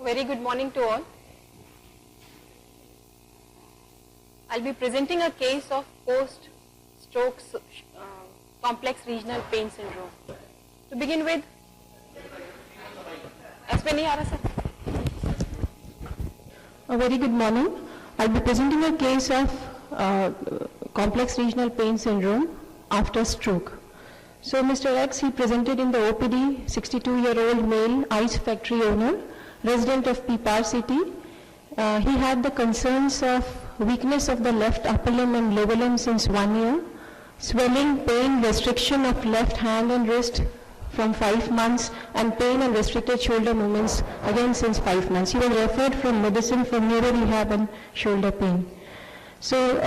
Very good morning to all. I'll be presenting a case of post-stroke complex regional pain syndrome. To begin with, a very good morning. I'll be presenting a case of complex regional pain syndrome after stroke. So Mr. X, he presented in the OPD, 62-year-old male ice factory owner, resident of Pipar city. He had the concerns of weakness of the left upper limb and lower limb since 1 year, swelling, pain, restriction of left hand and wrist from 5 months, and pain and restricted shoulder movements again since 5 months. He was referred from medicine for neuro rehab and shoulder pain. So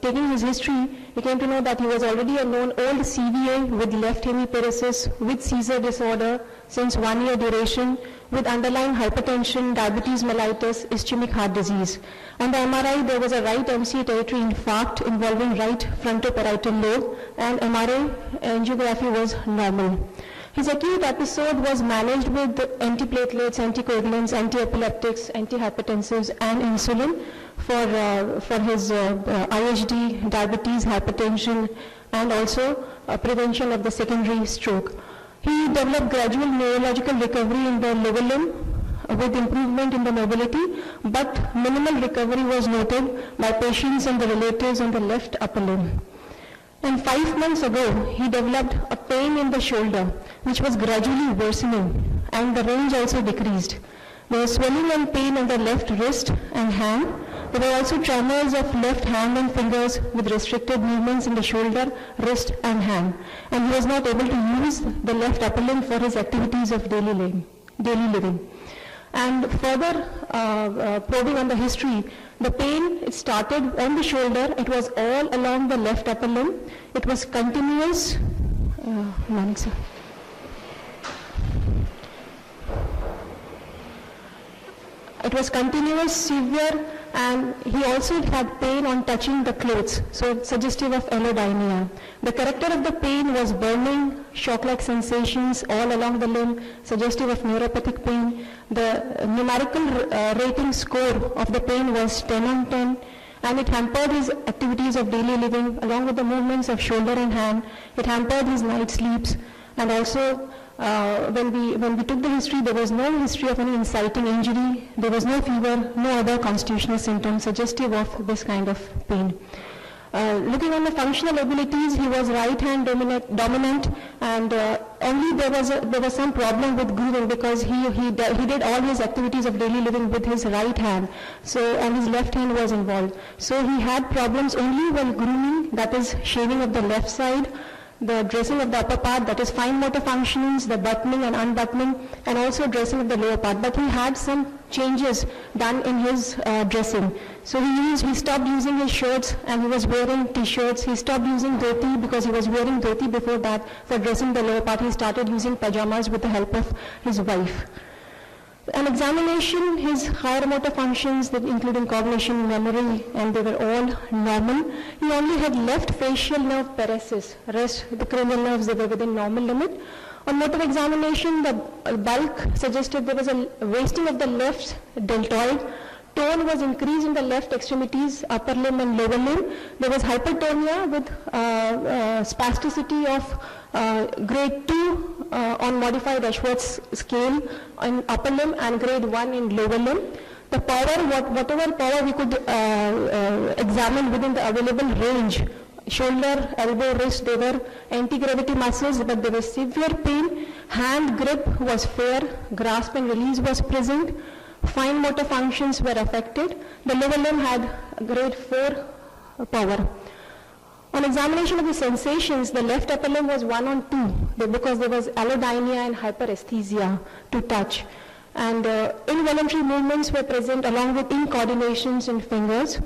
taking his history, we came to know that he was already a known old CVA with left hemiparesis, with seizure disorder since 1 year duration, with underlying hypertension, diabetes mellitus, ischemic heart disease. On the MRI, there was a right MCA territory infarct involving right frontoparietal lobe, and MRI angiography was normal. His acute episode was managed with antiplatelets, anticoagulants, antiepileptics, antihypertensives, and insulin for his IHD, diabetes, hypertension, and also prevention of the secondary stroke. He developed gradual neurological recovery in the lower limb with improvement in the mobility, but minimal recovery was noted by patients and the relatives on the left upper limb. And 5 months ago, he developed a pain in the shoulder, which was gradually worsening, and the range also decreased. There was swelling and pain on the left wrist and hand. There were also tremors of left hand and fingers with restricted movements in the shoulder, wrist, and hand. And he was not able to use the left upper limb for his activities of daily living. And further probing on the history, the pain, it started on the shoulder. It was all along the left upper limb. It was continuous. It was continuous, severe, and he also had pain on touching the clothes, so suggestive of allodynia. The character of the pain was burning, shock-like sensations all along the limb, suggestive of neuropathic pain. The numerical rating score of the pain was 10 on 10, and it hampered his activities of daily living along with the movements of shoulder and hand. It hampered his night sleeps, and also when we took the history, there was no history of any inciting injury, there was no fever, no other constitutional symptoms suggestive of this kind of pain. Looking on the functional abilities, he was right hand dominant, and only there was some problem with grooving because he did all his activities of daily living with his right hand, and his left hand was involved. So he had problems only when grooming, that is shaving of the left side, the dressing of the upper part, that is fine motor functions, the buttoning and unbuttoning, and also dressing of the lower part. But he had some changes done in his dressing. So he stopped using his shirts and he was wearing t-shirts. He stopped using dhoti because he was wearing dhoti before that. For dressing the lower part, he started using pajamas with the help of his wife. An examination, his higher motor functions, including cognition, memory, and they were all normal. He only had left facial nerve paresis. Rest, the cranial nerves, they were within normal limit. On motor examination, the bulk suggested there was a wasting of the left deltoid. Tone was increased in the left extremities, upper limb and lower limb. There was hypertonia with spasticity of grade 2 on modified Ashworth scale in upper limb and grade 1 in lower limb. The power, whatever power we could examine within the available range, shoulder, elbow, wrist, they were anti-gravity muscles, but there was severe pain. Hand grip was fair, grasp and release was present. Fine motor functions were affected. The lower limb had grade 4 power. On examination of the sensations, the left upper limb was 1 on 2 because there was allodynia and hyperesthesia to touch. And involuntary movements were present along with incoordinations in fingers.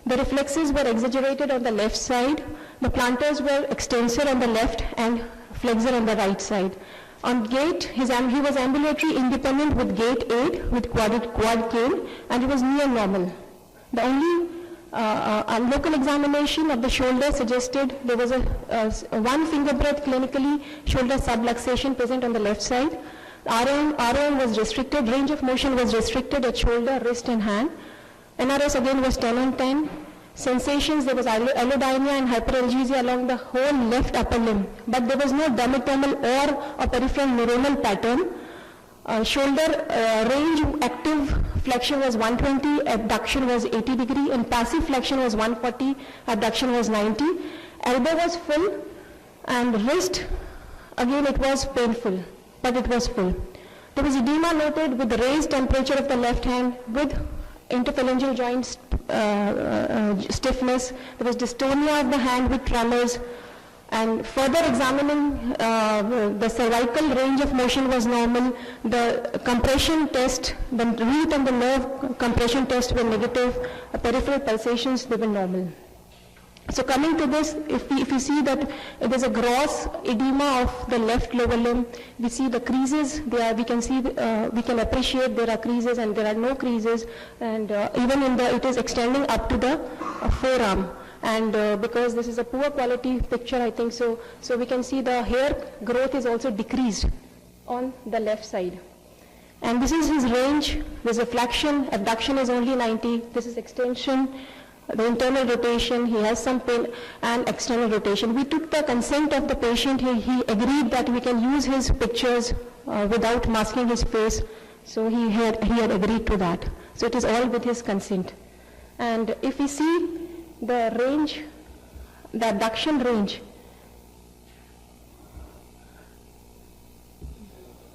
The reflexes were exaggerated on the left side. The plantars were extensor on the left and flexor on the right side. On gait, he was ambulatory independent with gait aid, with quad cane, and he was near normal. The only local examination of the shoulder suggested there was a one finger breadth clinically shoulder subluxation present on the left side. ROM was restricted, range of motion was restricted at shoulder, wrist and hand. NRS again was 10 on 10. Sensations, there was allodynia and hyperalgesia along the whole left upper limb, but there was no dermatomal or a peripheral neuronal pattern. Shoulder range active flexion was 120, abduction was 80 degree, and passive flexion was 140, abduction was 90. Elbow was full, and wrist, again it was painful, but it was full. There was edema noted with the raised temperature of the left hand, with interphalangeal joints stiffness. There was dystonia of the hand with tremors. And further examining, the cervical range of motion was normal. The compression test, the root and the nerve compression test were negative. Peripheral pulsations, they were normal. So coming to this, if we see that there's a gross edema of the left lower limb, we see the creases. We can appreciate there are creases and there are no creases, and even it is extending up to the forearm. And because this is a poor quality picture, I think so we can see the hair growth is also decreased on the left side. And this is his range. There's a flexion, abduction is only 90. This is extension, the internal rotation, he has some pain, and external rotation. We took the consent of the patient. He agreed that we can use his pictures without masking his face. So he had agreed to that. So it is all with his consent. And if we see the range, the abduction range.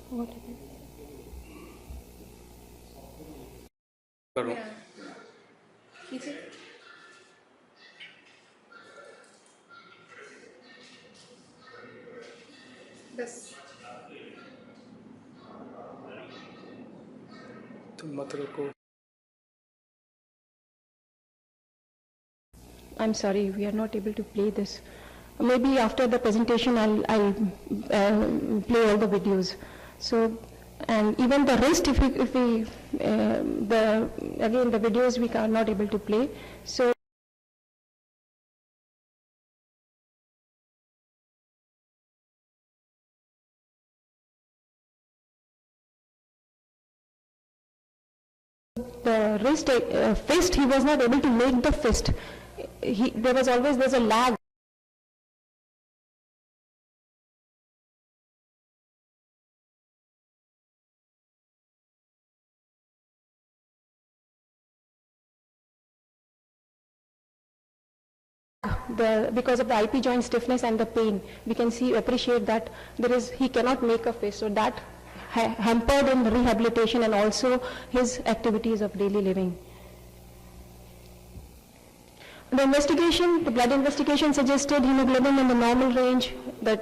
What is it? Yeah. Is it? This. I'm sorry, we are not able to play this. Maybe after the presentation, I'll play all the videos. So, and even the wrist, again the videos we are not able to play. So. The wrist, fist, he was not able to make the fist. There's a lag. Because of the IP joint stiffness and the pain, we can appreciate that he cannot make a fist. So that hampered in rehabilitation and also his activities of daily living. The investigation, the blood investigation suggested hemoglobin in the normal range, the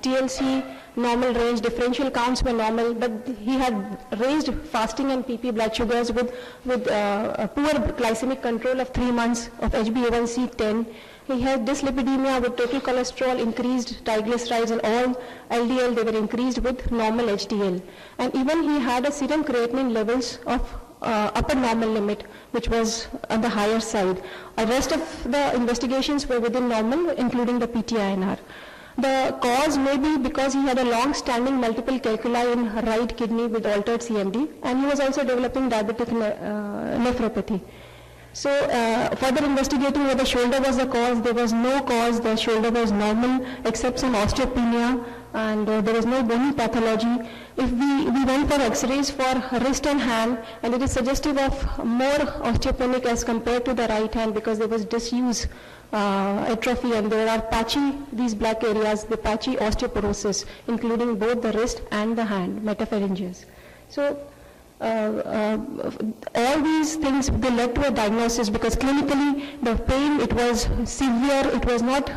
TLC normal range, differential counts were normal, but he had raised fasting and PP blood sugars with a poor glycemic control of 3 months of HbA1c 10. He had dyslipidemia with total cholesterol, increased triglycerides, and all LDL, they were increased with normal HDL. And even he had a serum creatinine levels of upper normal limit, which was on the higher side. The rest of the investigations were within normal, including the PTINR. The cause may be because he had a long-standing multiple calculi in right kidney with altered CMD, and he was also developing diabetic nephropathy. So further investigating whether shoulder was the cause, there was no cause. The shoulder was normal except some osteopenia, and there was no bony pathology. If we went for x-rays for wrist and hand, and it is suggestive of more osteopenic as compared to the right hand because there was disuse, atrophy, and there are patchy, these black areas, the patchy osteoporosis, including both the wrist and the hand, metapharyngeus. So all these things, they led to a diagnosis because clinically the pain, it was severe, it was not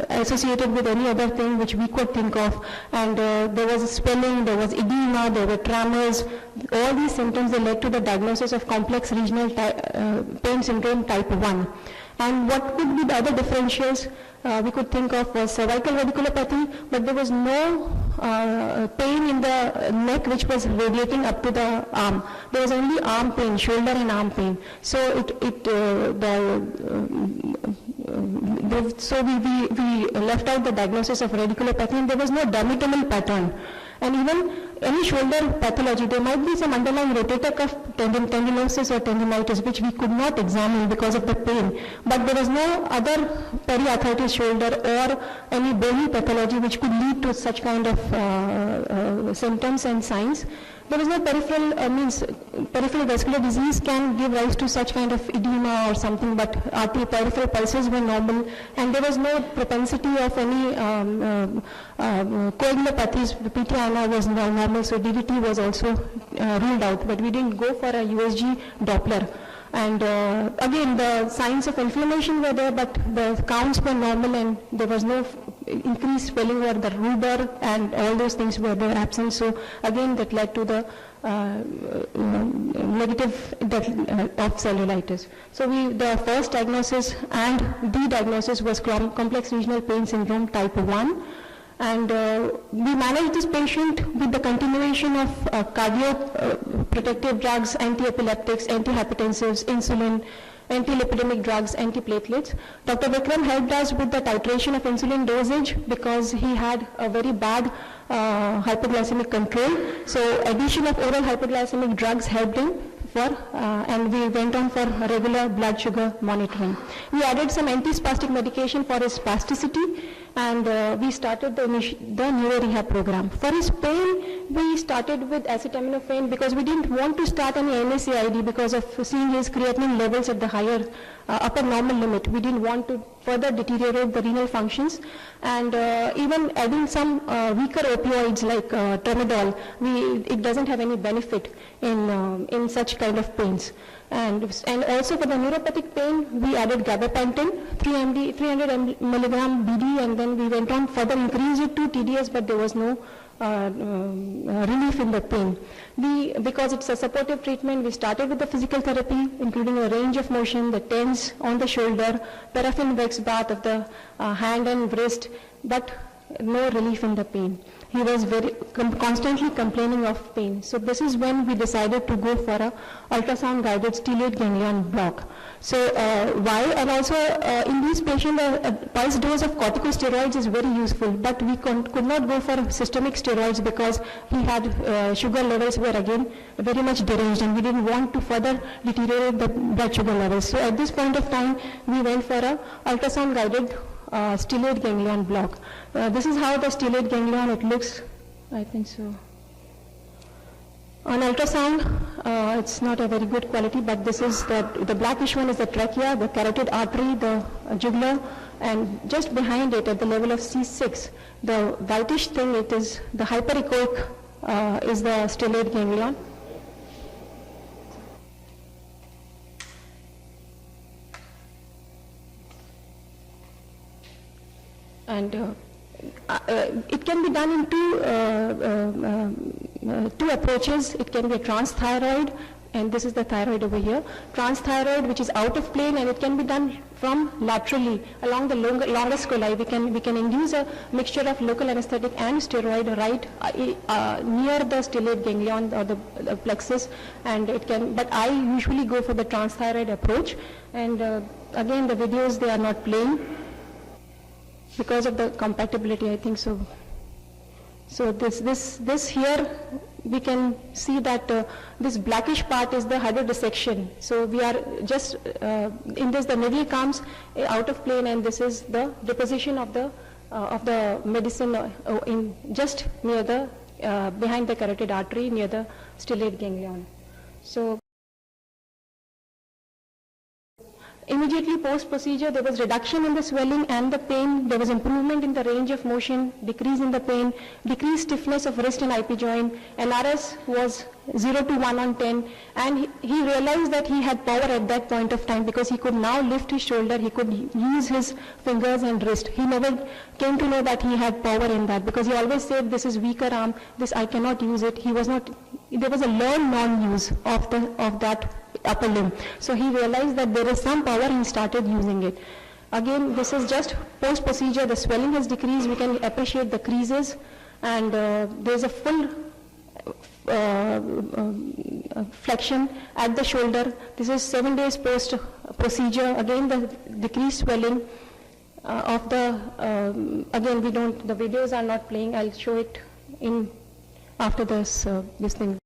associated with any other thing which we could think of, and there was swelling, there was edema, there were tremors. All these symptoms, they led to the diagnosis of complex regional pain syndrome type 1. And what could be the other differentials we could think of was cervical radiculopathy, but there was no pain in the neck which was radiating up to the arm. There was only arm pain, shoulder and arm pain. So we left out the diagnosis of radiculopathy, and there was no dermatomal pattern. And even any shoulder pathology, there might be some underlying rotator cuff tendinosis or tendinitis which we could not examine because of the pain. But there was no other periarthritis shoulder or any bony pathology which could lead to such kind of symptoms and signs. There is no peripheral vascular disease can give rise to such kind of edema or something, but artery peripheral pulses were normal, and there was no propensity of any coagulopathies. The PT-INR was normal, so DVT was also ruled out, but we didn't go for a USG Doppler. And again, the signs of inflammation were there, but the counts were normal, and there was no increased swelling or the rubor, and all those things were there absent. So again, that led to the negative of cellulitis. So the first diagnosis and the diagnosis was complex regional pain syndrome type 1. And we managed this patient with the continuation of cardioprotective drugs, anti-epileptics, antihypertensives, insulin, anti-lipidemic drugs, antiplatelets. Dr. Vikram helped us with the titration of insulin dosage because he had a very bad hypoglycemic control. So addition of oral hypoglycemic drugs helped him and we went on for regular blood sugar monitoring. We added some antispastic medication for his spasticity, and we started the neuro rehab program. For his pain, we started with acetaminophen because we didn't want to start any NSAID because of seeing his creatinine levels at the higher upper normal limit. We didn't want to further deteriorate the renal functions, and even adding some weaker opioids like tramadol, it doesn't have any benefit in such kind of pains. And also for the neuropathic pain, we added gabapentin, 300 milligram BD, and then we went on further increased it to TDS, but there was no relief in the pain. Because it's a supportive treatment, we started with the physical therapy, including a range of motion, the TENS on the shoulder, paraffin wax bath of the hand and wrist, but no relief in the pain. He was constantly complaining of pain. So this is when we decided to go for a ultrasound-guided stellate ganglion block. So why? And also in these patients, a pulse dose of corticosteroids is very useful, but we could not go for systemic steroids because he had sugar levels were again very much deranged, and we didn't want to further deteriorate the blood sugar levels. So at this point of time, we went for a ultrasound-guided stellate ganglion block. This is how the stellate ganglion it looks, I think so. On ultrasound, it's not a very good quality, but this is the blackish one is the trachea, the carotid artery, the jugular, and just behind it at the level of C6, the whitish thing, it is the hyperechoic is the stellate ganglion. And it can be done in two approaches. It can be a transthyroid, and this is the thyroid over here. Transthyroid, which is out of plane, and it can be done from laterally along the longest scoli. We can induce a mixture of local anesthetic and steroid right near the stellate ganglion or the plexus, and it can. But I usually go for the transthyroid approach, and again the videos they are not playing because of the compatibility, I think so. So this here, we can see that this blackish part is the hydrodissection. So we are just in this the needle comes out of plane, and this is the deposition of the medicine in just near the behind the carotid artery near the stellate ganglion. So immediately post-procedure, there was reduction in the swelling and the pain. There was improvement in the range of motion, decrease in the pain, decreased stiffness of wrist and IP joint. LRS was 0 to 1 on 10, and he realized that he had power at that point of time because he could now lift his shoulder, he could use his fingers and wrist. He never came to know that he had power in that because he always said, this is weaker arm, this I cannot use it. There was a learned non-use of that upper limb. So he realized that there is some power and he started using it. Again, this is just post-procedure, the swelling has decreased, we can appreciate the creases, and there's a full flexion at the shoulder. This is 7 days post-procedure. Again, the decreased swelling of the, again the videos are not playing, I'll show it in after this thing.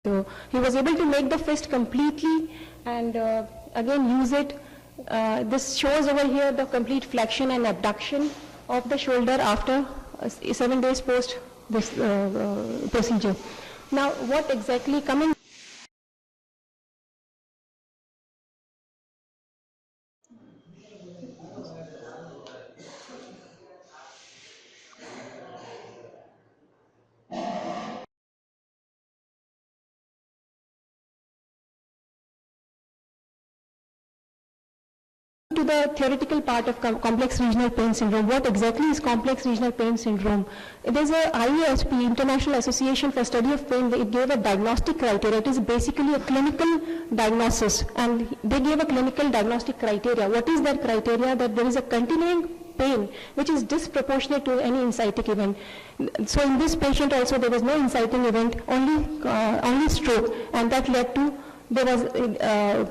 So he was able to make the fist completely and again use it. This shows over here the complete flexion and abduction of the shoulder after 7 days post this procedure. Now what exactly coming to the theoretical part of complex regional pain syndrome. What exactly is complex regional pain syndrome? There's a IASP, International Association for Study of Pain. It gave a diagnostic criteria. It is basically a clinical diagnosis, and they gave a clinical diagnostic criteria. What is that criteria? That there is a continuing pain which is disproportionate to any inciting event. So in this patient also there was no inciting event, only stroke, and that led to there was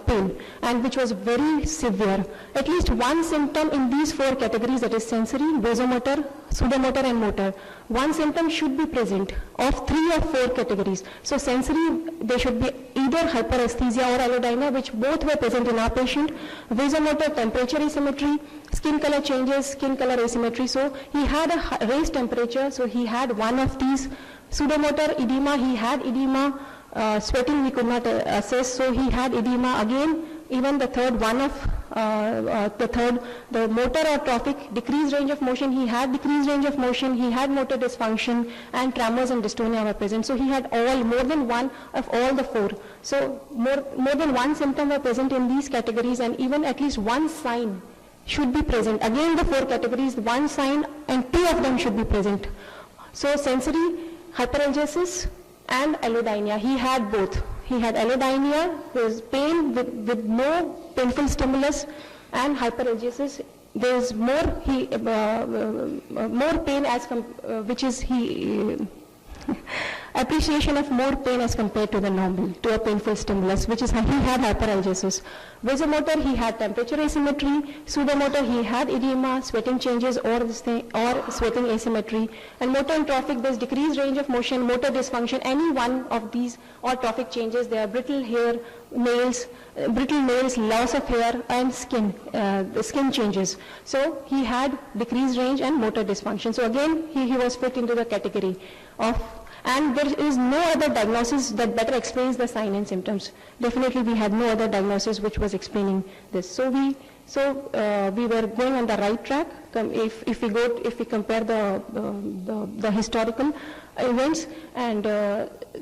pain, and which was very severe. At least one symptom in these 4 categories, that is sensory, vasomotor, pseudomotor and motor. One symptom should be present of 3 or 4 categories. So sensory, there should be either hyperesthesia or allodynia, which both were present in our patient. Vasomotor, temperature asymmetry, skin color changes, skin color asymmetry. So he had a raised temperature, so he had one of these. Pseudomotor edema, he had edema. Sweating we could not assess, so he had edema again. Even the third one of the motor or trophic, decreased range of motion, he had decreased range of motion, he had motor dysfunction, and tremors and dystonia were present. So he had more than one of all the 4. So more than one symptom were present in these categories, and even at least one sign should be present. Again the 4 categories, one sign and 2 of them should be present. So sensory, hyperalgesis, and allodynia. He had both. He had allodynia, there is pain with no painful stimulus, and hyperalgesis. There is more pain which is appreciation of more pain as compared to the normal, to a painful stimulus, which is he had hyperalgesis. Vasomotor, he had temperature asymmetry. Pseudomotor, he had edema, sweating changes, or sweating asymmetry. And motor and trophic, there's decreased range of motion, motor dysfunction. Any one of these or trophic changes, there are brittle nails, loss of hair, and skin changes. So he had decreased range and motor dysfunction. So again, he was fit into the category of. And there is no other diagnosis that better explains the sign and symptoms. Definitely we had no other diagnosis which was explaining this. So we were going on the right track. If we compare the historical events and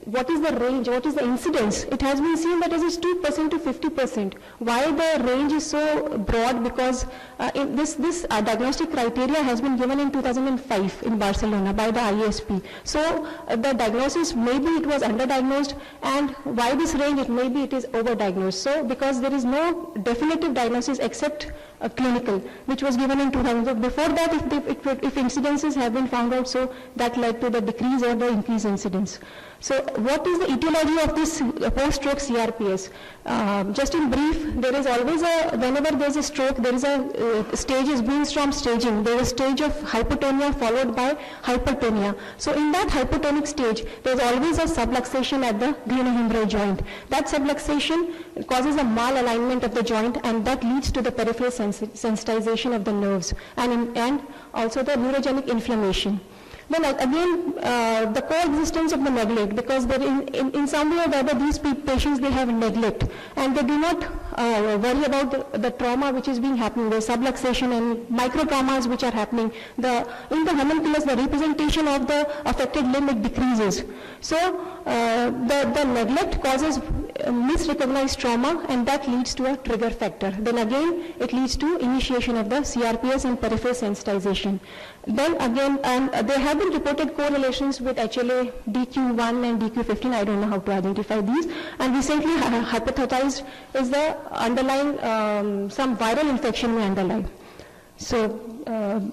what is the range, what is the incidence? It has been seen that it is 2% to 50%. Why the range is so broad? Because this diagnostic criteria has been given in 2005 in Barcelona by the IASP. So the diagnosis, maybe it was underdiagnosed, and why this range? Maybe it is overdiagnosed. So because there is no definitive diagnosis except clinical, which was given in 2000. Before that, if incidences have been found out, so that led to the decrease or the increased incidence. So what is the etiology of this post-stroke CRPS? Just in brief, there is always whenever there is a stroke, there is a stage is Beenstrom staging. There is a stage of hypotonia followed by hypertonia. So in that hypotonic stage, there is always a subluxation at the glenohumeral joint. That subluxation causes a malalignment of the joint, and that leads to the peripheral sensitization of the nerves and also the neurogenic inflammation. Then again, the coexistence of the neglect, because in some way or the other, these patients, they have neglect, and they do not worry about the trauma which is being happening, the subluxation and micro traumas which are happening. In the homunculus, the representation of the affected limb, it decreases. So the neglect causes misrecognized trauma, and that leads to a trigger factor. Then again, it leads to initiation of the CRPS and peripheral sensitization. Then again, there have been reported correlations with HLA DQ1 and DQ15. I don't know how to identify these. And recently hypothesized is the underlying, some viral infection may underlie. So,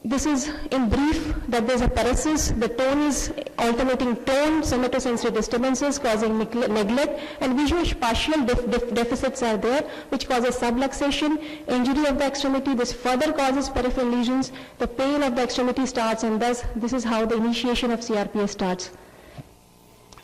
this is in brief that there's a paresis, the tone is alternating tone, somatosensory disturbances causing neglect, and visual spatial deficits are there, which causes subluxation, injury of the extremity. This further causes peripheral lesions, the pain of the extremity starts, and thus this is how the initiation of CRPS starts.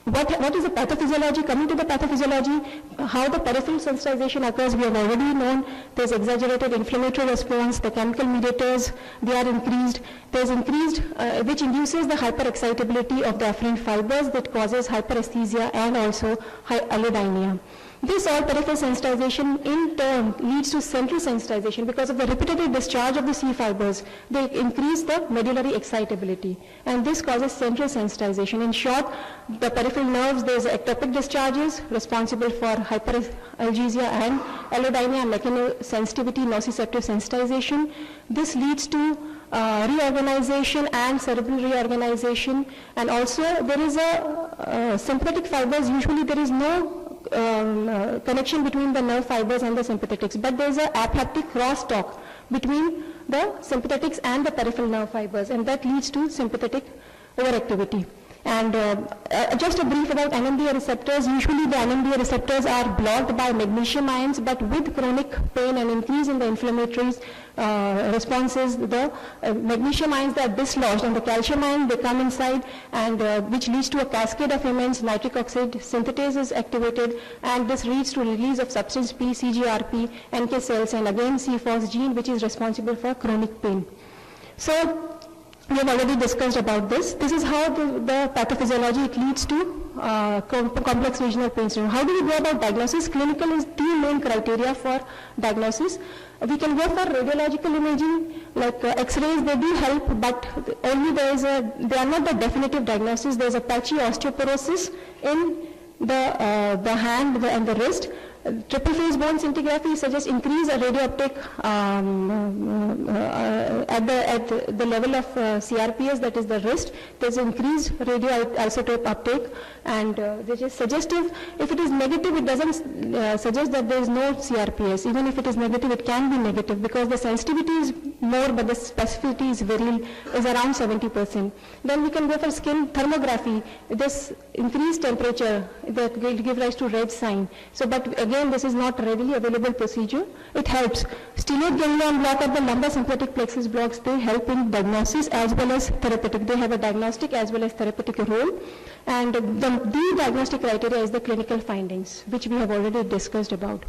What is the pathophysiology? Coming to the pathophysiology, how the peripheral sensitization occurs, we have already known. There's exaggerated inflammatory response, the chemical mediators, they are increased. There's increased, which induces the hyperexcitability of the afferent fibers that causes hyperesthesia and also allodynia. This all peripheral sensitization in turn leads to central sensitization because of the repetitive discharge of the C fibers. They increase the medullary excitability, and this causes central sensitization. In short, the peripheral nerves, there is ectopic discharges responsible for hyperalgesia and allodynia, mechanosensitivity, nociceptive sensitization. This leads to reorganization and cerebral reorganization, and also there is a sympathetic fibers. Usually there is no connection between the nerve fibers and the sympathetics, but there is a apoptic crosstalk between the sympathetics and the peripheral nerve fibers, and that leads to sympathetic overactivity. And just a brief about NMDA receptors. Usually the NMDA receptors are blocked by magnesium ions, but with chronic pain and increase in the inflammatory responses, the magnesium ions are dislodged, and the calcium ions, they come inside, and which leads to a cascade of immense nitric oxide synthetase is activated, and this leads to release of substance P, CGRP, NK cells, and again CFOS gene, which is responsible for chronic pain. So we have already discussed about this. This is how the pathophysiology, it leads to complex regional pain syndrome. How do we go about diagnosis? Clinical is two main criteria for diagnosis. We can go for radiological imaging, like X-rays, they do help, but only they are not the definitive diagnosis. There is a patchy osteoporosis in the hand and the wrist. Triple phase bone scintigraphy suggests increase a radio uptake at the level of CRPS, that is the wrist. There's increased radioisotope uptake, and which is suggestive. If it is negative, it doesn't suggest that there is no CRPS. Even if it is negative, it can be negative because the sensitivity is more, but the specificity is around 70%. Then we can go for skin thermography. This increased temperature that will give rise to red sign. So, but again, this is not readily available procedure. It helps. Stellate ganglion block or the lumbar sympathetic plexus blocks, they help in diagnosis as well as therapeutic. They have a diagnostic as well as therapeutic role. And the diagnostic criteria is the clinical findings, which we have already discussed about.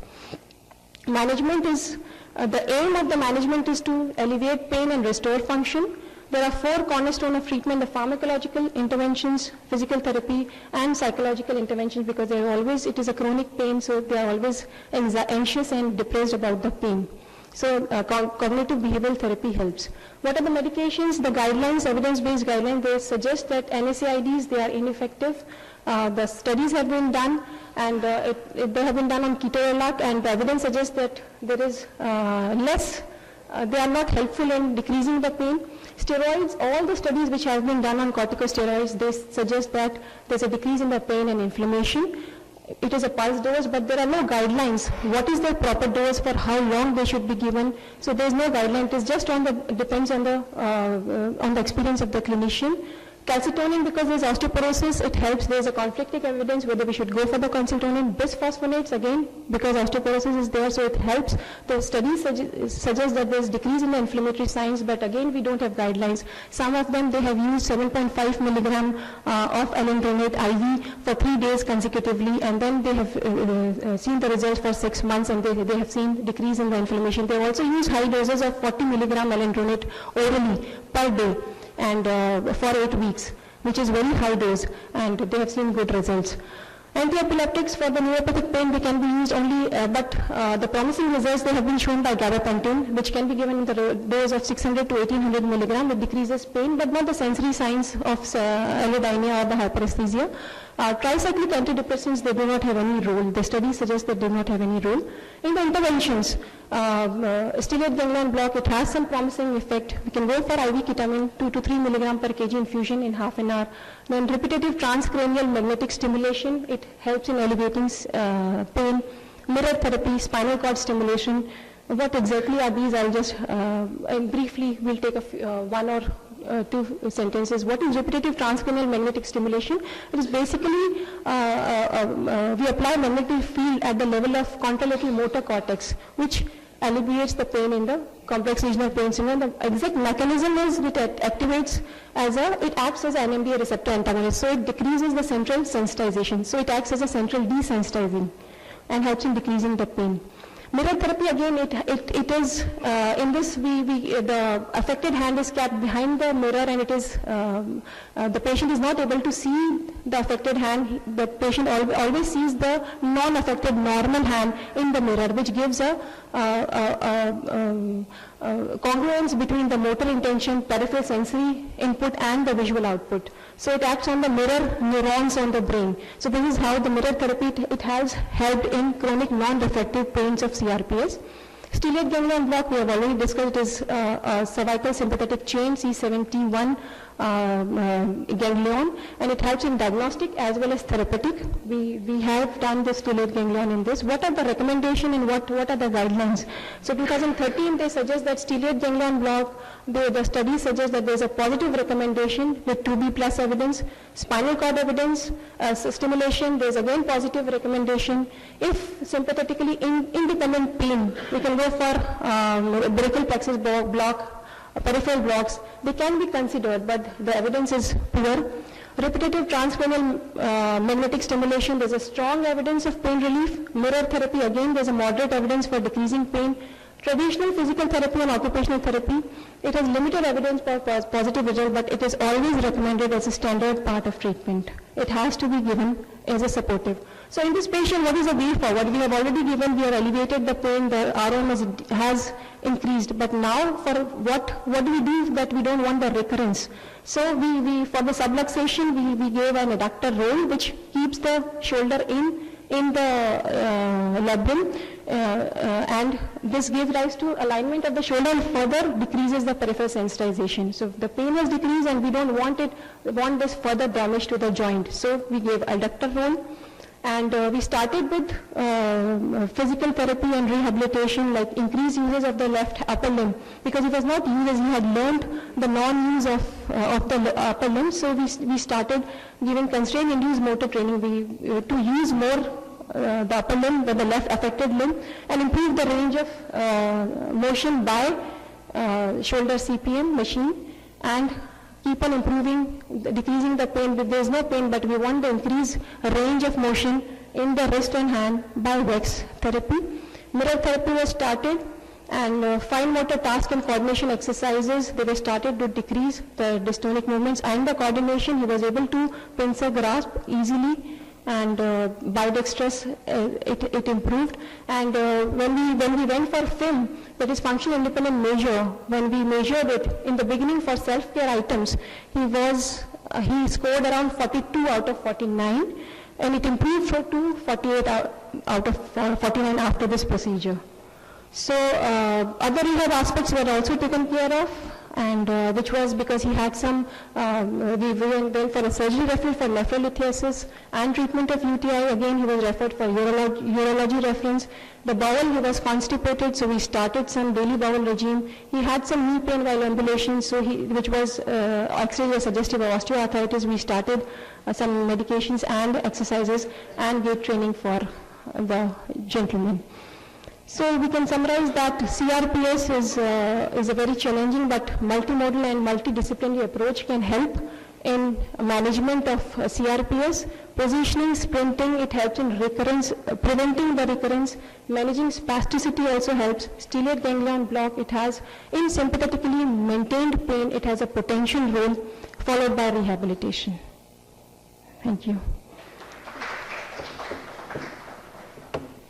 Management is, the aim of the management is to alleviate pain and restore function. There are four cornerstones of treatment: the pharmacological interventions, physical therapy, and psychological interventions, because it is a chronic pain, so they are always anxious and depressed about the pain. So cognitive behavioral therapy helps. What are the medications? The guidelines, evidence-based guidelines, they suggest that NSAIDs, they are ineffective. The studies have been done, and they have been done on ketorolac, and the evidence suggests that there is they are not helpful in decreasing the pain. Steroids, all the studies which have been done on corticosteroids, they suggest that there's a decrease in the pain and inflammation. It is a pulse dose, but there are no guidelines. What is the proper dose, for how long they should be given? So there's no guideline. It is just depends on the experience of the clinician. Calcitonin, because there's osteoporosis, it helps. There's a conflicting evidence whether we should go for the calcitonin. Bisphosphonates, again, because osteoporosis is there, so it helps. The studies suggest that there's decrease in the inflammatory signs, but again, we don't have guidelines. Some of them, they have used 7.5 milligram of alendronate IV for 3 days consecutively, and then they have seen the results for 6 months, and they have seen decrease in the inflammation. They also use high doses of 40 milligram alendronate orally per day, and for 8 weeks, which is very high dose, and they have seen good results. Antiepileptics for the neuropathic pain, they can be used only, but the promising results, they have been shown by gabapentin, which can be given in the dose of 600 to 1800 milligram. It decreases pain, but not the sensory signs of allodynia or the hyperesthesia. Tricyclic antidepressants, they do not have any role. The studies suggest they do not have any role. In the interventions, stellate ganglion block, it has some promising effect. We can go for IV ketamine, 2 to 3 milligram per kg infusion in half an hour. Then repetitive transcranial magnetic stimulation, it helps in alleviating pain. Mirror therapy, spinal cord stimulation. What exactly are these? I'll just briefly, we'll take one or two sentences. What is repetitive transcranial magnetic stimulation? It is basically, we apply magnetic field at the level of contralateral motor cortex, which alleviates the pain in the complex regional pain syndrome. The exact mechanism is it activates it acts as an NMDA receptor antagonist, so it decreases the central sensitization. So it acts as a central desensitizing and helps in decreasing the pain. Mirror therapy, again, it is, in this, the affected hand is kept behind the mirror, and it is, the patient is not able to see the affected hand. The patient always sees the non-affected normal hand in the mirror, which gives a congruence between the motor intention, peripheral sensory input, and the visual output. So it acts on the mirror neurons on the brain. So this is how the mirror therapy, it has helped in chronic non-reflective pains of CRPS. Stellate ganglion block, we have already discussed, is a cervical sympathetic chain, C71 ganglion, and it helps in diagnostic as well as therapeutic. We have done the stellate ganglion in this. What are the recommendations and what are the guidelines? So 2013, they suggest that stellate ganglion block, the study suggests that there is a positive recommendation with 2B plus evidence, spinal cord evidence, stimulation, there is again positive recommendation. If sympathetically independent pain, we can go for brachial plexus block, peripheral blocks, they can be considered, but the evidence is poor. Repetitive transcranial magnetic stimulation, there's a strong evidence of pain relief. Mirror therapy, again, there's a moderate evidence for decreasing pain. Traditional physical therapy and occupational therapy, it has limited evidence for positive result, but it is always recommended as a standard part of treatment. It has to be given as a supportive. So in this patient, what is the way forward? We have already given, we have alleviated the pain, the ROM has increased, but now for what do we do that we don't want the recurrence? So we for the subluxation, we gave an adductor roll, which keeps the shoulder in the labrum, and this gives rise to alignment of the shoulder and further decreases the peripheral sensitization. So the pain has decreased and we don't want this further damage to the joint. So we gave adductor roll. And we started with physical therapy and rehabilitation, like increased uses of the left upper limb, because he was not used as he had learned the non-use of the upper limb. So we started giving constraint-induced motor training to use more the upper limb, the left affected limb, and improve the range of motion by shoulder CPM machine, and keep on improving, decreasing the pain. There is no pain, but we want to increase range of motion in the wrist and hand by VEX therapy. Mirror therapy was started, and fine motor task and coordination exercises, they were started to decrease the dystonic movements and the coordination. He was able to pincer grasp easily, and bidextrous, it improved. And when we went for FIM, that is functional independent measure, when we measured it in the beginning for self-care items, he scored around 42 out of 49, and it improved to 48 out of 49 after this procedure. So other rehab aspects were also taken care of, and which was because he had some, we went for a surgery referral for nephrolithiasis and treatment of UTI. Again, he was referred for urology reference. The bowel, he was constipated, so we started some daily bowel regime. He had some knee pain while ambulation, so which was actually suggestive of osteoarthritis. We started some medications and exercises and gait training for the gentleman. So we can summarize that CRPS is a very challenging but multimodal and multidisciplinary approach can help in management of CRPS. Positioning, sprinting, it helps in recurrence, preventing the recurrence. Managing spasticity also helps. Stellate ganglion block, it has in sympathetically maintained pain, it has a potential role followed by rehabilitation. Thank you.